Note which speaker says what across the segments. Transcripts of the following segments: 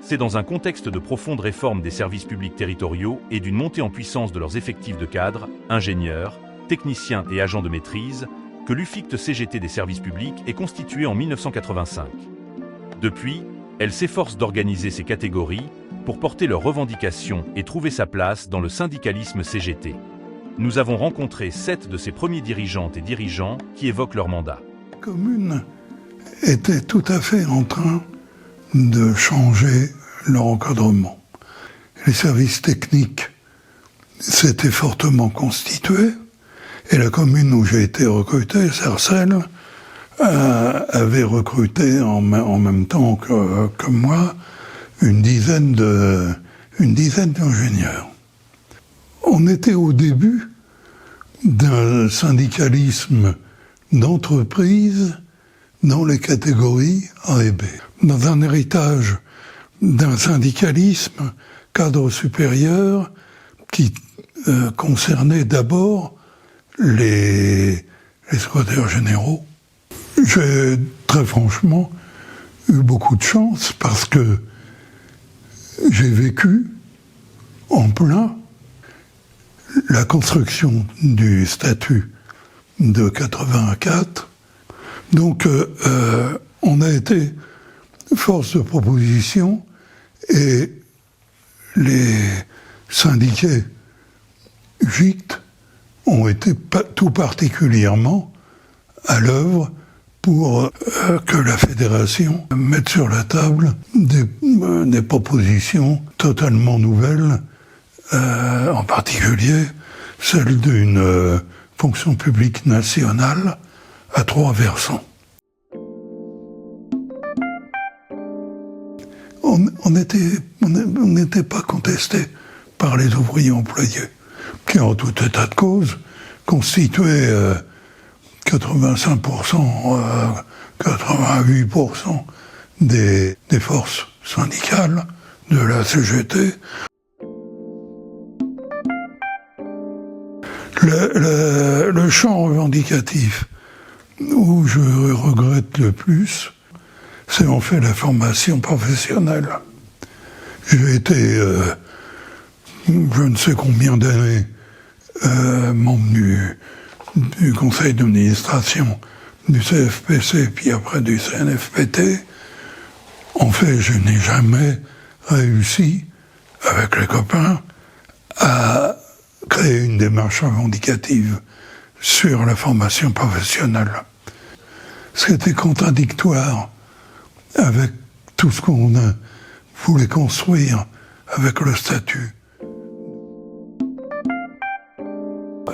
Speaker 1: C'est dans un contexte de profonde réforme des services publics territoriaux et d'une montée en puissance de leurs effectifs de cadres, ingénieurs, techniciens et agents de maîtrise que l'UFICT-CGT des services publics est constituée en 1985. Depuis, elle s'efforce d'organiser ces catégories pour porter leurs revendications et trouver sa place dans le syndicalisme CGT. Nous avons rencontré 7 de ses premiers dirigeantes et dirigeants qui évoquent leur mandat.
Speaker 2: La commune était tout à fait en train de changer leur encadrement. Les services techniques s'étaient fortement constitués et la commune où j'ai été recruté, Sarcelles, avait recruté en même temps que moi une dizaine d'ingénieurs. On était au début d'un syndicalisme d'entreprise dans les catégories A et B, dans un héritage d'un syndicalisme cadre supérieur qui concernait d'abord les secrétaires généraux. J'ai très franchement eu beaucoup de chance parce que j'ai vécu en plein la construction du statut de 84. Donc on a été force de proposition et les syndiqués UGICT ont été tout particulièrement à l'œuvre pour que la fédération mette sur la table des propositions totalement nouvelles, en particulier celle d'une fonction publique nationale à 3 versants. On n'était pas contesté par les ouvriers employés, qui en tout état de cause constituaient 85%, 88% des forces syndicales de la CGT. Le champ revendicatif où je regrette le plus, c'est en fait la formation professionnelle. J'ai été, je ne sais combien d'années, membre du conseil d'administration du CFPC, puis après du CNFPT. En fait, je n'ai jamais réussi, avec les copains, à créer une démarche revendicative sur la formation professionnelle. C'était contradictoire avec tout ce qu'on voulait construire avec le statut.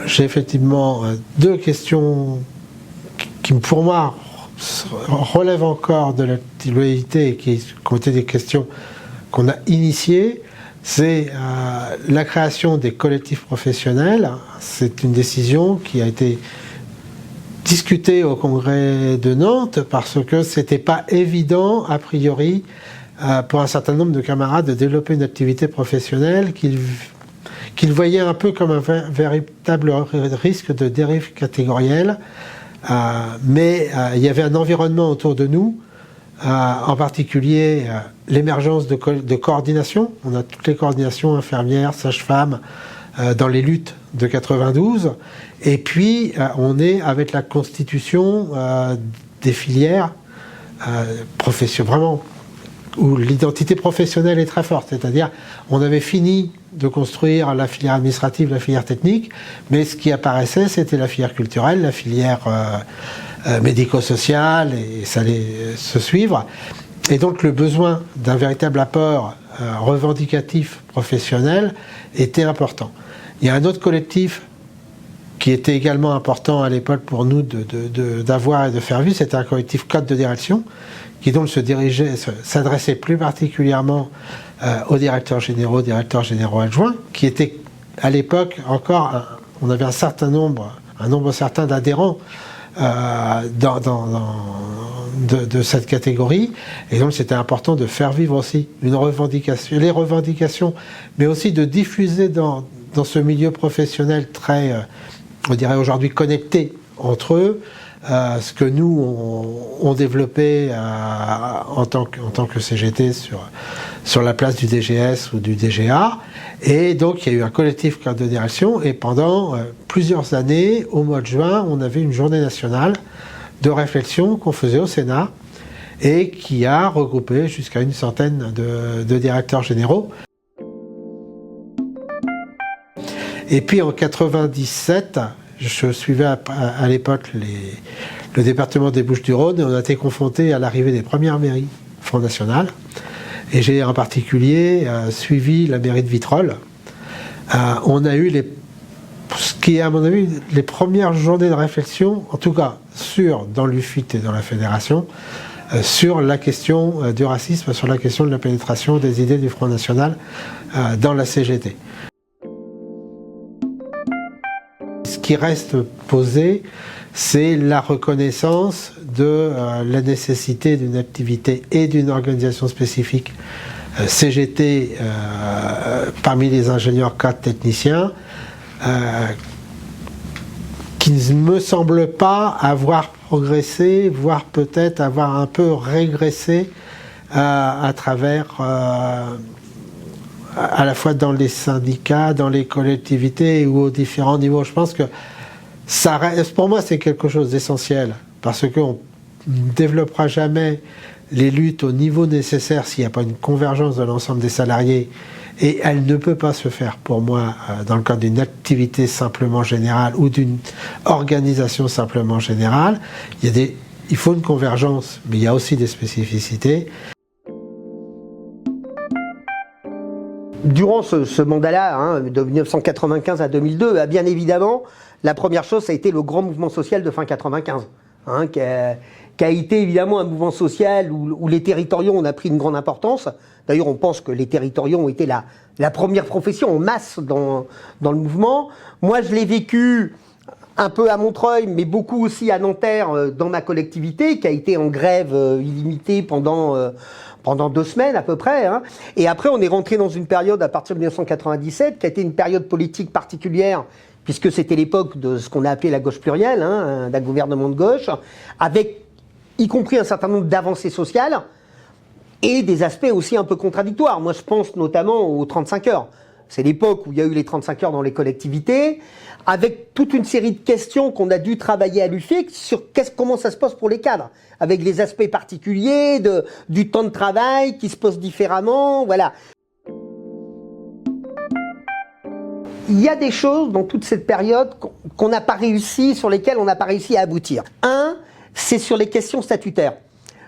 Speaker 3: J'ai effectivement 2 questions qui, pour moi, relèvent encore de l'actualité et qui ont été des questions qu'on a initiées. C'est la création des collectifs professionnels. C'est une décision qui a été discutée au congrès de Nantes parce que c'était pas évident, a priori, pour un certain nombre de camarades de développer une activité professionnelle qu'ils voyaient un peu comme un véritable risque de dérive catégorielle. Mais il y avait un environnement autour de nous, en particulier l'émergence de coordination. On a toutes les coordinations infirmières, sages-femmes, dans les luttes de 92. Et puis, on est avec la constitution des filières professionnelles, vraiment, où l'identité professionnelle est très forte. C'est-à-dire, on avait fini de construire la filière administrative, la filière technique, mais ce qui apparaissait, c'était la filière culturelle, la filière médico-sociale, et ça allait se suivre. Et donc, le besoin d'un véritable apport revendicatif professionnel était important. Il y a un autre collectif qui était également important à l'époque pour nous d'avoir et de faire vivre, c'était un collectif Code de direction, qui donc s'adressait plus particulièrement aux directeurs généraux adjoints, qui étaient à l'époque encore, on avait un nombre certain d'adhérents de cette catégorie, et donc c'était important de faire vivre aussi les revendications, mais aussi de diffuser dans ce milieu professionnel très, on dirait aujourd'hui connecté entre eux, ce que nous on développait en tant que CGT sur la place du DGS ou du DGA. Et donc il y a eu un collectif cadre de direction et pendant plusieurs années, au mois de juin, on avait une journée nationale de réflexion qu'on faisait au Sénat et qui a regroupé jusqu'à une centaine de directeurs généraux. Et puis en 97, je suivais à l'époque le département des Bouches-du-Rhône et on a été confronté à l'arrivée des premières mairies Front National. Et j'ai en particulier suivi la mairie de Vitrolles. On a eu ce qui est à mon avis les premières journées de réflexion, en tout cas dans l'UFIT et dans la fédération, sur la question du racisme, sur la question de la pénétration des idées du Front National dans la CGT. Ce qui reste posé, c'est la reconnaissance de la nécessité d'une activité et d'une organisation spécifique CGT parmi les ingénieurs cadres techniciens qui ne me semble pas avoir progressé, voire peut-être avoir un peu régressé à travers à la fois dans les syndicats, dans les collectivités ou aux différents niveaux. Je pense que ça reste, pour moi, c'est quelque chose d'essentiel parce qu'on ne développera jamais les luttes au niveau nécessaire s'il n'y a pas une convergence de l'ensemble des salariés et elle ne peut pas se faire, pour moi, dans le cadre d'une activité simplement générale ou d'une organisation simplement générale. Il faut une convergence, mais il y a aussi des spécificités.
Speaker 4: Durant ce mandat-là, de 1995 à 2002, bien évidemment, la première chose, ça a été le grand mouvement social de fin 95, qui a été évidemment un mouvement social où les territoriaux ont pris une grande importance. D'ailleurs, on pense que les territoriaux ont été la première profession en masse dans le mouvement. Moi, je l'ai vécu un peu à Montreuil, mais beaucoup aussi à Nanterre, dans ma collectivité, qui a été en grève illimitée pendant 2 semaines à peu près. Et après, on est rentré dans une période à partir de 1997, qui a été une période politique particulière, puisque c'était l'époque de ce qu'on a appelé la gauche plurielle, d'un gouvernement de gauche, avec y compris un certain nombre d'avancées sociales, et des aspects aussi un peu contradictoires. Moi, je pense notamment aux 35 heures. C'est l'époque où il y a eu les 35 heures dans les collectivités, avec toute une série de questions qu'on a dû travailler à l'UFIC sur comment ça se passe pour les cadres, avec les aspects particuliers du temps de travail qui se pose différemment, voilà. Il y a des choses dans toute cette période qu'on n'a pas réussi, sur lesquelles on n'a pas réussi à aboutir. Un, c'est sur les questions statutaires.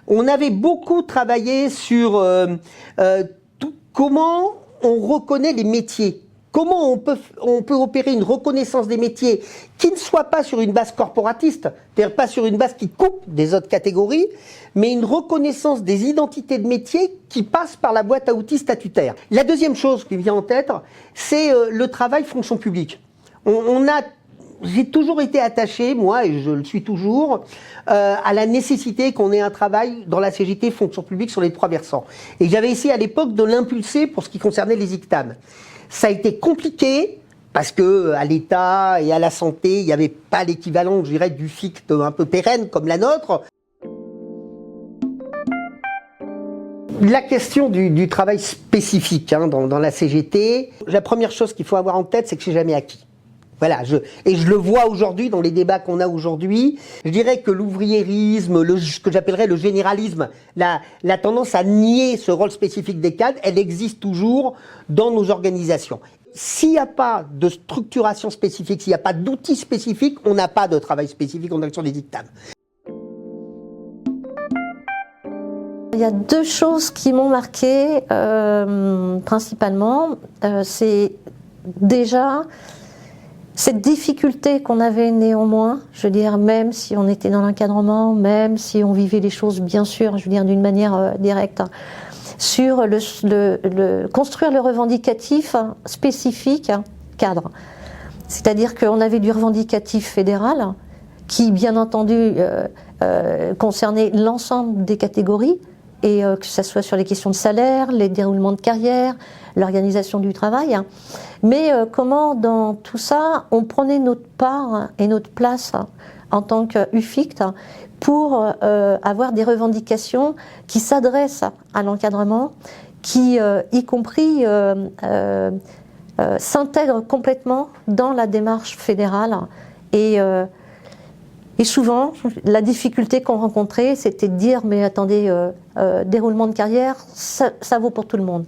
Speaker 4: On avait beaucoup travaillé sur comment on reconnaît les métiers. Comment on peut opérer une reconnaissance des métiers qui ne soit pas sur une base corporatiste, c'est-à-dire pas sur une base qui coupe des autres catégories, mais une reconnaissance des identités de métiers qui passe par la boîte à outils statutaire. La deuxième chose qui me vient en tête, c'est le travail fonction publique. J'ai toujours été attaché, moi, et je le suis toujours, à la nécessité qu'on ait un travail dans la CGT fonction publique sur les 3 versants. Et j'avais essayé à l'époque de l'impulser pour ce qui concernait les ICTAM. Ça a été compliqué parce que à l'État et à la santé, il n'y avait pas l'équivalent, je dirais, du FICT un peu pérenne comme la nôtre. La question du travail spécifique dans la CGT, la première chose qu'il faut avoir en tête, c'est que c'est jamais acquis. Voilà, je le vois aujourd'hui dans les débats qu'on a aujourd'hui. Je dirais que l'ouvriérisme, ce que j'appellerais le généralisme, la tendance à nier ce rôle spécifique des cadres, elle existe toujours dans nos organisations. S'il n'y a pas de structuration spécifique, s'il n'y a pas d'outils spécifiques, on n'a pas de travail spécifique en direction des dictames.
Speaker 5: Il y a 2 choses qui m'ont marqué principalement. C'est déjà cette difficulté qu'on avait néanmoins, je veux dire, même si on était dans l'encadrement, même si on vivait les choses, bien sûr, je veux dire, d'une manière directe, sur construire le revendicatif spécifique cadre. C'est-à-dire qu'on avait du revendicatif fédéral qui, bien entendu, concernait l'ensemble des catégories, et que ce soit sur les questions de salaire, les déroulements de carrière, l'organisation du travail, mais comment dans tout ça on prenait notre part et notre place en tant qu'UFICT pour avoir des revendications qui s'adressent à l'encadrement, qui y compris s'intègrent complètement dans la démarche fédérale. Et souvent, la difficulté qu'on rencontrait, c'était de dire, mais attendez, déroulement de carrière, ça vaut pour tout le monde.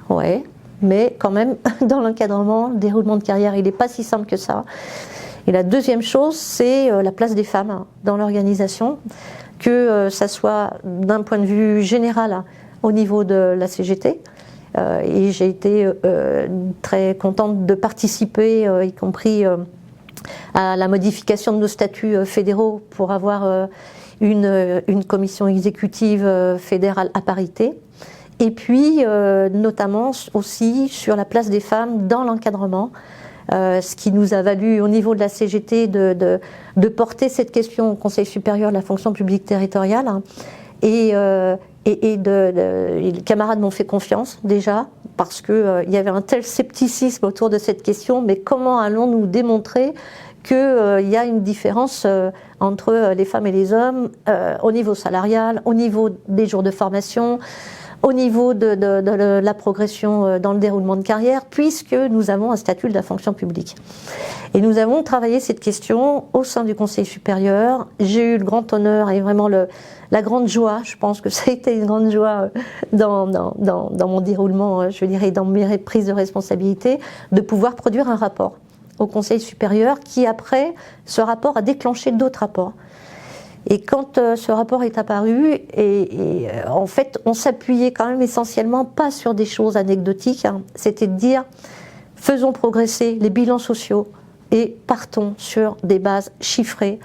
Speaker 5: Ouais, mais quand même, dans l'encadrement, le déroulement de carrière, il n'est pas si simple que ça. Et la deuxième chose, c'est la place des femmes dans l'organisation, que ça soit d'un point de vue général au niveau de la CGT. Et j'ai été très contente de participer, y compris à la modification de nos statuts fédéraux pour avoir une commission exécutive fédérale à parité. Et puis, notamment aussi sur la place des femmes dans l'encadrement, ce qui nous a valu au niveau de la CGT de porter cette question au Conseil supérieur de la fonction publique territoriale. Et les camarades m'ont fait confiance déjà, parce qu'il y avait un tel scepticisme autour de cette question, mais comment allons-nous démontrer qu'il y a une différence entre les femmes et les hommes au niveau salarial, au niveau des jours de formation, au niveau de la progression dans le déroulement de carrière, puisque nous avons un statut de la fonction publique. Et nous avons travaillé cette question au sein du Conseil supérieur. J'ai eu le grand honneur et vraiment la grande joie, je pense que ça a été une grande joie dans mon déroulement, je dirais, dans mes prises de responsabilité, de pouvoir produire un rapport au Conseil supérieur qui, après, ce rapport a déclenché d'autres rapports. Et quand ce rapport est apparu, en fait, on s'appuyait quand même essentiellement pas sur des choses anecdotiques, hein. C'était de dire, faisons progresser les bilans sociaux et partons sur des bases chiffrées.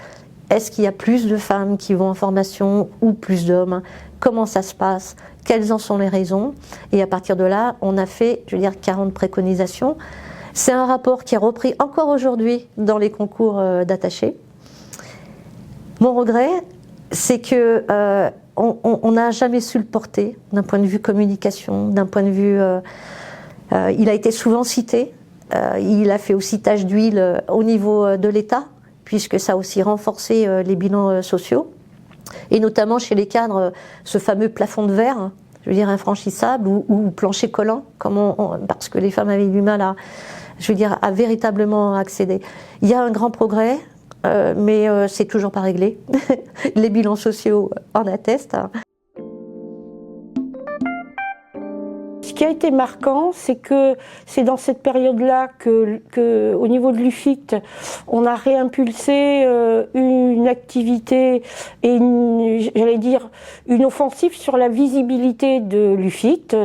Speaker 5: Est-ce qu'il y a plus de femmes qui vont en formation ou plus d'hommes? Comment ça se passe? Quelles en sont les raisons? Et à partir de là, on a fait, je veux dire, 40 préconisations. C'est un rapport qui est repris encore aujourd'hui dans les concours d'attachés. Mon regret, c'est que on n'a jamais su le porter d'un point de vue communication, d'un point de vue... il a été souvent cité, il a fait aussi tache d'huile au niveau de l'État, puisque ça a aussi renforcé les bilans sociaux, et notamment chez les cadres, ce fameux plafond de verre, je veux dire infranchissable, ou plancher collant, parce que les femmes avaient du mal à véritablement accéder. Il y a un grand progrès, mais c'est toujours pas réglé. Les bilans sociaux en attestent.
Speaker 6: Ce qui a été marquant, c'est que c'est dans cette période-là que au niveau de l'UFICT, on a réimpulsé une activité et j'allais dire une offensive sur la visibilité de l'UFICT,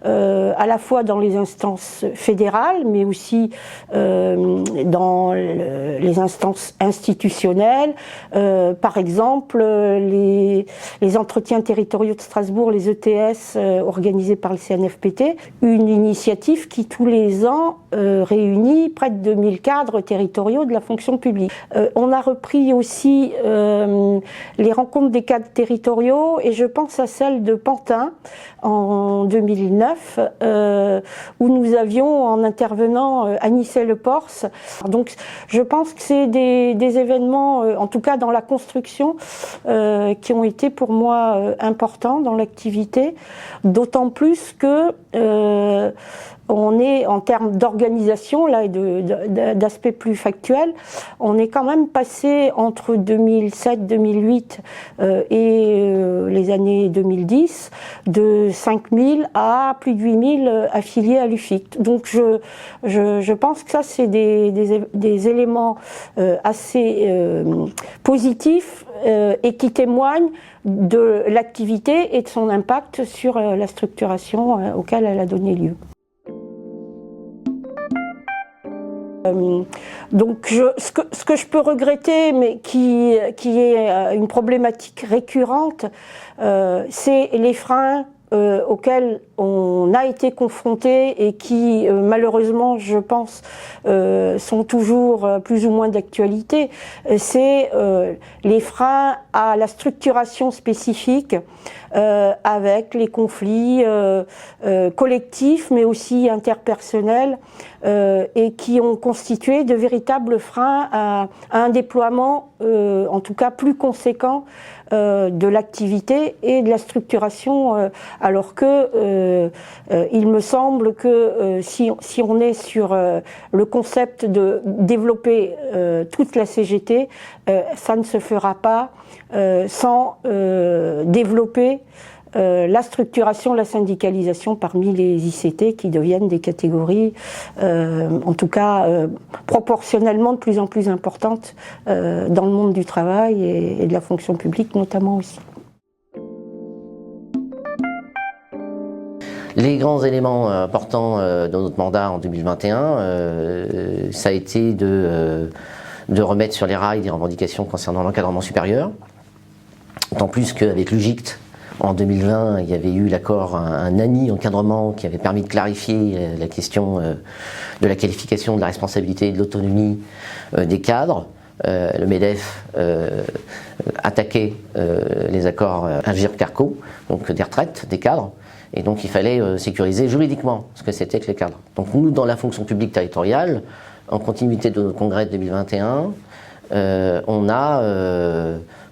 Speaker 6: à la fois dans les instances fédérales, mais aussi dans les instances institutionnelles. Par exemple, les entretiens territoriaux de Strasbourg, les ETS organisés par le CNFPT, une initiative qui tous les ans réunit près de 2000 cadres territoriaux de la fonction publique. On a repris aussi les rencontres des cadres territoriaux et je pense à celle de Pantin en 2009 où nous avions en intervenant Anicet Le Pors. Donc je pense que c'est des événements, en tout cas dans la construction, qui ont été pour moi importants dans l'activité, d'autant plus que on est, en termes d'organisation là et d'aspect plus factuel, on est quand même passé entre 2007-2008 et les années 2010 de 5000 à plus de 8000 affiliés à l'UFICT. Donc je pense que ça c'est des éléments assez positifs et qui témoignent de l'activité et de son impact sur la structuration auquel elle a donné lieu. Donc ce que je peux regretter, mais qui est une problématique récurrente, c'est les freins auxquels on a été confrontés et qui, malheureusement, je pense, sont toujours plus ou moins d'actualité, c'est les freins à la structuration spécifique avec les conflits collectifs, mais aussi interpersonnels, et qui ont constitué de véritables freins à un déploiement, en tout cas plus conséquent, de l'activité et de la structuration, alors que il me semble que si on est sur le concept de développer toute la CGT, ça ne se fera pas sans développer la structuration, la syndicalisation parmi les ICT qui deviennent des catégories, en tout cas proportionnellement de plus en plus importantes dans le monde du travail et de la fonction publique notamment aussi.
Speaker 7: Les grands éléments importants de notre mandat en 2021, ça a été de remettre sur les rails des revendications concernant l'encadrement supérieur, d'autant plus qu'avec le GICT, en 2020, il y avait eu l'accord, un ANI encadrement qui avait permis de clarifier la question de la qualification, de la responsabilité et de l'autonomie des cadres. Le MEDEF attaquait les accords Agirc-Carco, donc des retraites des cadres, et donc il fallait sécuriser juridiquement ce que c'était que les cadres. Donc nous, dans la fonction publique territoriale, en continuité de notre congrès de 2021, on a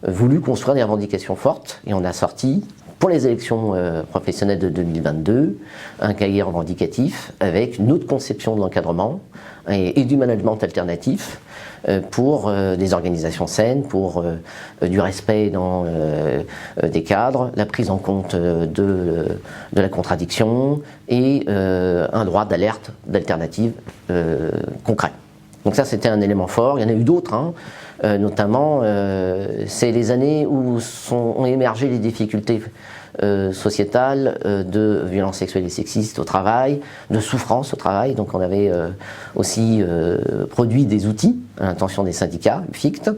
Speaker 7: voulu construire des revendications fortes et on a sorti, pour les élections professionnelles de 2022, un cahier revendicatif avec une autre conception de l'encadrement et du management alternatif pour des organisations saines, pour du respect des cadres, la prise en compte de la contradiction et un droit d'alerte, d'alternative concret. Donc ça, c'était un élément fort. Il y en a eu d'autres, hein. Notamment, c'est les années où ont émergé les difficultés sociétales de violences sexuelles et sexistes au travail, de souffrance au travail. Donc on avait aussi produit des outils à l'intention des syndicats, FICT,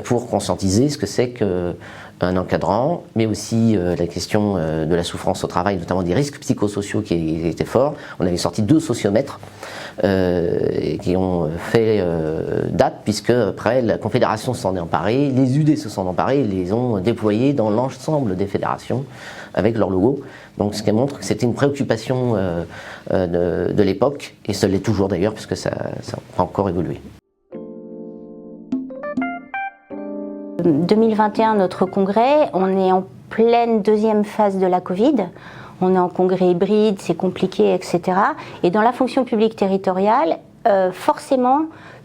Speaker 7: pour conscientiser ce que c'est qu'un encadrant, mais aussi la question de la souffrance au travail, notamment des risques psychosociaux qui étaient forts. On avait sorti 2 sociomètres qui ont fait date, puisque après la Confédération s'en est emparée, les UD se sont emparés, ils les ont déployés dans l'ensemble des fédérations avec leur logo. Donc ce qui montre que c'était une préoccupation de l'époque, et ça l'est toujours d'ailleurs, puisque ça a encore évolué.
Speaker 8: 2021, notre congrès, on est en pleine deuxième phase de la Covid. On est en congrès hybride, c'est compliqué, etc. Et dans la fonction publique territoriale, forcément,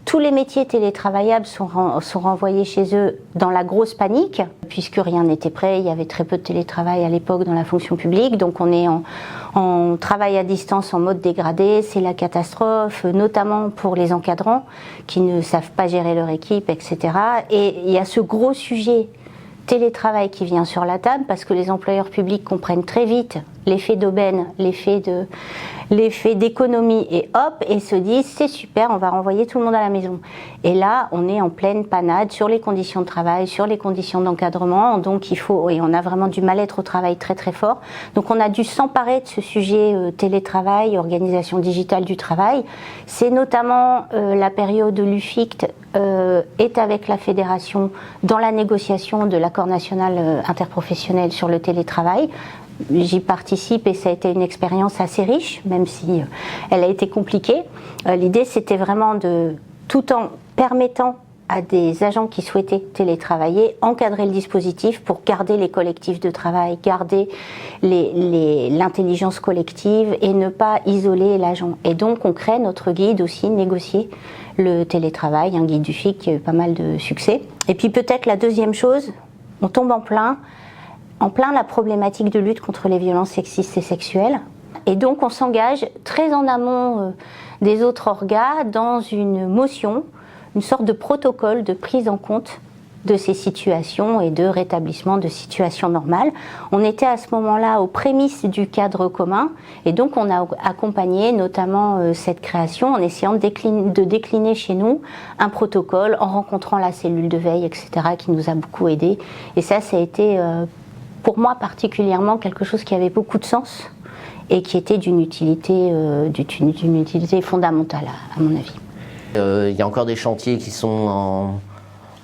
Speaker 8: tous les métiers télétravaillables sont renvoyés chez eux dans la grosse panique, puisque rien n'était prêt, il y avait très peu de télétravail à l'époque dans la fonction publique, donc on est en travail à distance en mode dégradé, c'est la catastrophe, notamment pour les encadrants qui ne savent pas gérer leur équipe, etc. Et il y a ce gros sujet télétravail qui vient sur la table parce que les employeurs publics comprennent très vite l'effet d'aubaine, l'effet d'économie et hop, et se disent c'est super, on va renvoyer tout le monde à la maison. Et là, on est en pleine panade sur les conditions de travail, sur les conditions d'encadrement, donc on a vraiment du mal-être au travail très très fort. Donc on a dû s'emparer de ce sujet télétravail, organisation digitale du travail. C'est notamment la période où l'UFICT est avec la fédération dans la négociation de l'accord national interprofessionnel sur le télétravail. J'y participe et ça a été une expérience assez riche, même si elle a été compliquée. L'idée, c'était vraiment tout en permettant à des agents qui souhaitaient télétravailler, encadrer le dispositif pour garder les collectifs de travail, garder l'intelligence collective et ne pas isoler l'agent. Et donc, on crée notre guide aussi, négocier le télétravail, un guide du FIC qui a eu pas mal de succès. Et puis peut-être la deuxième chose, on tombe en plein la problématique de lutte contre les violences sexistes et sexuelles. Et donc on s'engage très en amont des autres orgas dans une motion, une sorte de protocole de prise en compte de ces situations et de rétablissement de situations normales. On était à ce moment-là aux prémices du cadre commun et donc on a accompagné notamment cette création en essayant de décliner chez nous un protocole en rencontrant la cellule de veille, etc., qui nous a beaucoup aidés. Et ça a été pour moi particulièrement quelque chose qui avait beaucoup de sens et qui était d'une utilité fondamentale à mon avis.
Speaker 7: Il y a encore des chantiers qui sont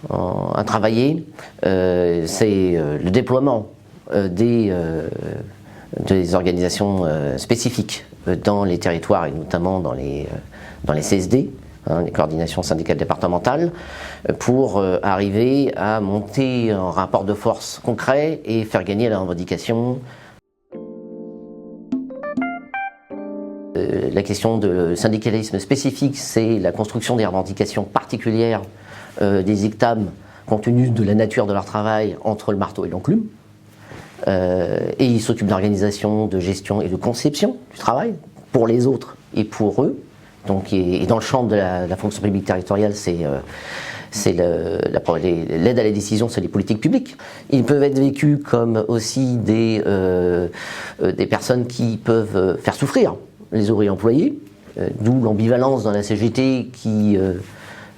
Speaker 7: à travailler. C'est le déploiement des organisations spécifiques dans les territoires et notamment dans les CSD, les coordinations syndicales départementales, pour arriver à monter un rapport de force concret et faire gagner la revendication. La question de syndicalisme spécifique, c'est la construction des revendications particulières des ICTAM, compte tenu de la nature de leur travail entre le marteau et l'enclume. Et ils s'occupent d'organisation, de gestion et de conception du travail, pour les autres et pour eux. Donc, et dans le champ de la fonction publique territoriale, c'est l'aide à la décision, c'est les politiques publiques. Ils peuvent être vécus comme aussi des personnes qui peuvent faire souffrir les ouvriers employés, d'où l'ambivalence dans la CGT qui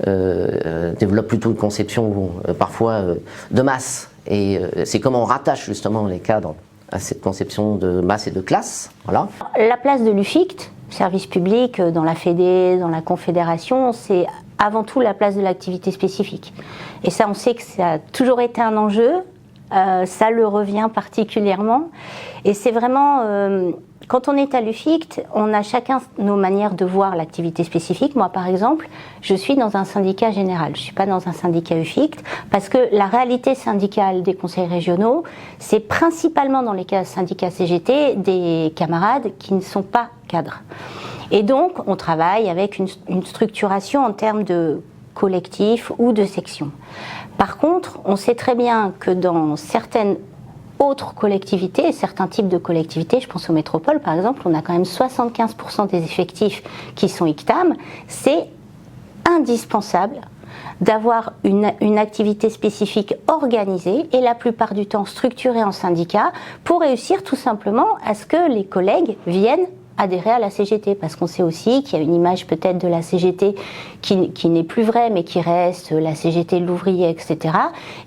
Speaker 7: développe plutôt une conception parfois de masse. Et c'est comment on rattache justement les cadres à cette conception de masse et de classe. Voilà.
Speaker 8: La place de l'UFICT, service public, dans la Fédé, dans la Confédération, c'est avant tout la place de l'activité spécifique. Et ça, on sait que ça a toujours été un enjeu, ça le revient particulièrement. Et c'est vraiment... Quand on est à l'UFICT, on a chacun nos manières de voir l'activité spécifique. Moi, par exemple, je suis dans un syndicat général. Je ne suis pas dans un syndicat UFICT parce que la réalité syndicale des conseils régionaux, c'est principalement dans les syndicats CGT des camarades qui ne sont pas cadres. Et donc, on travaille avec une structuration en termes de collectif ou de section. Par contre, on sait très bien que dans certaines autres collectivités, certains types de collectivités, je pense aux métropoles par exemple, on a quand même 75% des effectifs qui sont ICTAM. C'est indispensable d'avoir une activité spécifique organisée et la plupart du temps structurée en syndicat pour réussir tout simplement à ce que les collègues viennent adhérer à la CGT, parce qu'on sait aussi qu'il y a une image peut-être de la CGT qui n'est plus vraie, mais qui reste la CGT de l'ouvrier, etc.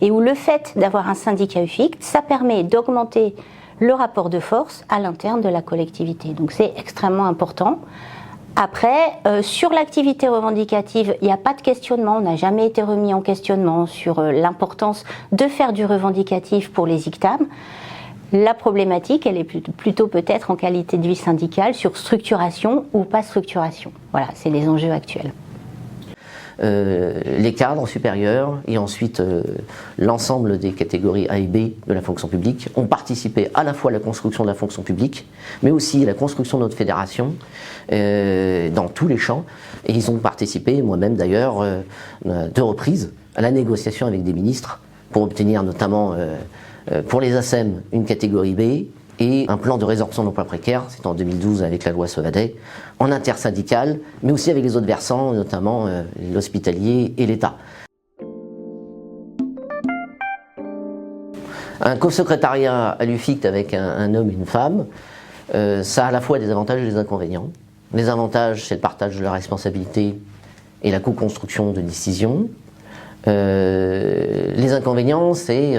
Speaker 8: Et où le fait d'avoir un syndicat UFICT, ça permet d'augmenter le rapport de force à l'interne de la collectivité. Donc c'est extrêmement important. Après, sur l'activité revendicative, il n'y a pas de questionnement, on n'a jamais été remis en questionnement sur l'importance de faire du revendicatif pour les ICTAM. La problématique, elle est plutôt peut-être en qualité de vie syndicale, sur structuration ou pas structuration. Voilà, c'est les enjeux actuels.
Speaker 7: Les cadres supérieurs et ensuite l'ensemble des catégories A et B de la fonction publique ont participé à la fois à la construction de la fonction publique, mais aussi à la construction de notre fédération dans tous les champs. Et ils ont participé, moi-même d'ailleurs, 2 reprises, à la négociation avec des ministres pour obtenir notamment... pour les ASEM, une catégorie B et un plan de résorption d'emploi précaire, c'était en 2012 avec la loi Sauvadet, en intersyndical, mais aussi avec les autres versants, notamment l'hospitalier et l'État. Un co-secrétariat à l'UFICT avec un homme et une femme, ça a à la fois des avantages et des inconvénients. Les avantages, c'est le partage de la responsabilité et la co-construction de décisions. Les inconvénients, c'est...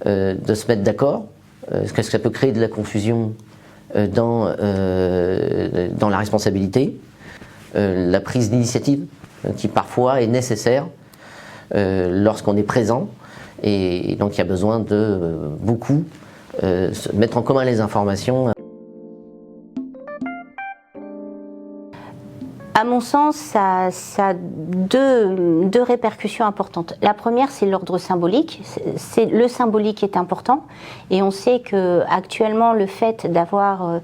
Speaker 7: de se mettre d'accord, parce que ça peut créer de la confusion dans la responsabilité, la prise d'initiative qui parfois est nécessaire lorsqu'on est présent, et donc il y a besoin de beaucoup mettre en commun les informations.
Speaker 8: À mon sens, ça a deux répercussions importantes. La première, c'est l'ordre symbolique. Le symbolique est important, et on sait que actuellement, le fait d'avoir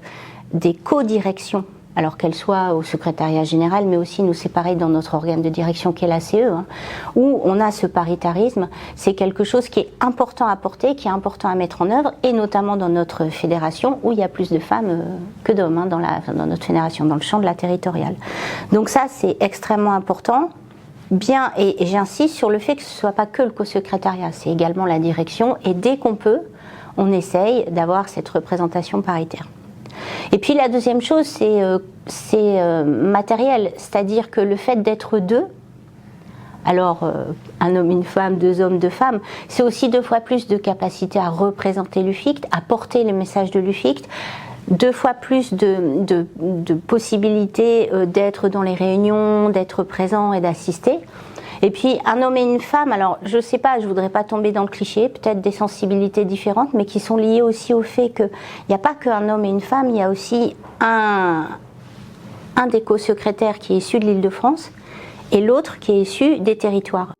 Speaker 8: des co-directions, alors qu'elles soient au secrétariat général, mais aussi nous c'est pareil dans notre organe de direction qui est la CE, où on a ce paritarisme, c'est quelque chose qui est important à porter, qui est important à mettre en œuvre, et notamment dans notre fédération où il y a plus de femmes que d'hommes dans notre fédération, dans le champ de la territoriale. Donc ça c'est extrêmement important. Bien, et j'insiste sur le fait que ce ne soit pas que le co-secrétariat, c'est également la direction, et dès qu'on peut, on essaye d'avoir cette représentation paritaire. Et puis la deuxième chose, c'est matériel, c'est-à-dire que le fait d'être 2, Alors, un homme, une femme, 2 hommes, 2 femmes, c'est aussi 2 fois plus de capacité à représenter l'UFICT, à porter les messages de l'UFICT, 2 fois plus de possibilités d'être dans les réunions, d'être présent et d'assister. Et puis, un homme et une femme, alors je sais pas, je voudrais pas tomber dans le cliché, peut-être des sensibilités différentes, mais qui sont liées aussi au fait qu'il n'y a pas qu'un homme et une femme, il y a aussi un des co-secrétaires qui est issu de l'Île-de-France, et l'autre qui est issu des territoires.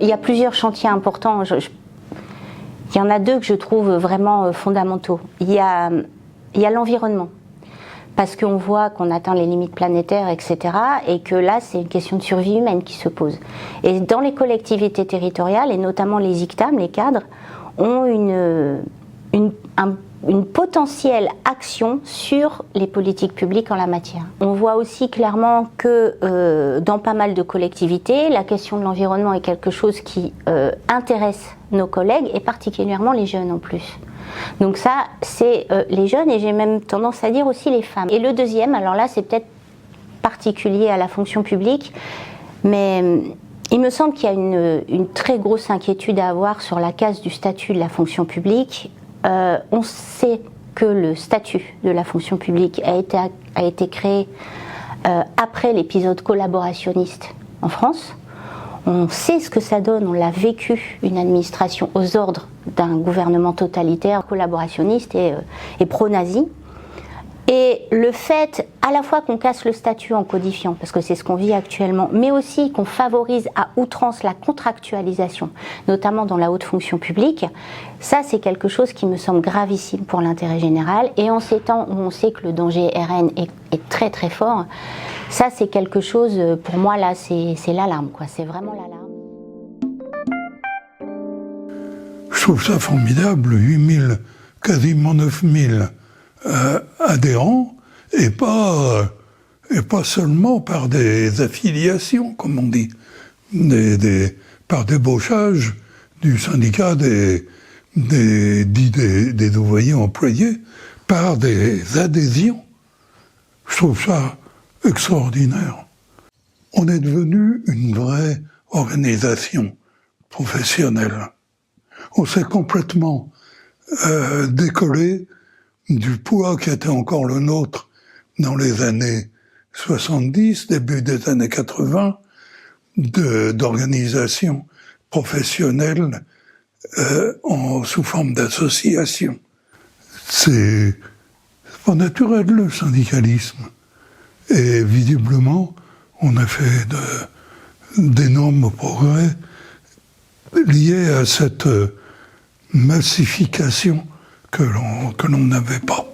Speaker 8: Il y a plusieurs chantiers importants. Il y en a 2 que je trouve vraiment fondamentaux. Il y a l'environnement, parce qu'on voit qu'on atteint les limites planétaires, etc. Et que là, c'est une question de survie humaine qui se pose. Et dans les collectivités territoriales, et notamment les ICTAM, les cadres, ont une potentielle action sur les politiques publiques en la matière. On voit aussi clairement que dans pas mal de collectivités, la question de l'environnement est quelque chose qui intéresse nos collègues et particulièrement les jeunes en plus. Donc ça, c'est les jeunes et j'ai même tendance à dire aussi les femmes. Et le deuxième, alors là c'est peut-être particulier à la fonction publique, mais il me semble qu'il y a une très grosse inquiétude à avoir sur la casse du statut de la fonction publique. On sait que le statut de la fonction publique a été créé après l'épisode collaborationniste en France. On sait ce que ça donne, on l'a vécu, une administration aux ordres d'un gouvernement totalitaire, collaborationniste et pro-nazi. Et le fait à la fois qu'on casse le statut en codifiant, parce que c'est ce qu'on vit actuellement, mais aussi qu'on favorise à outrance la contractualisation, notamment dans la haute fonction publique, ça c'est quelque chose qui me semble gravissime pour l'intérêt général. Et en ces temps où on sait que le danger RN est très très fort, ça c'est quelque chose, pour moi là, c'est l'alarme, quoi. C'est vraiment l'alarme.
Speaker 2: Je trouve ça formidable, 8000, quasiment 9000 adhérents, et pas seulement par des affiliations, comme on dit, par débauchage du syndicat des ouvriers employés, par des adhésions. Je trouve ça extraordinaire. On est devenu une vraie organisation professionnelle. On s'est complètement décollé du poids qui était encore le nôtre dans les années 70, début des années 80, d'organisation professionnelle sous forme d'association. C'est pas naturel, le syndicalisme. Et visiblement, on a fait d'énormes progrès liés à cette massification que l'on n'avait pas.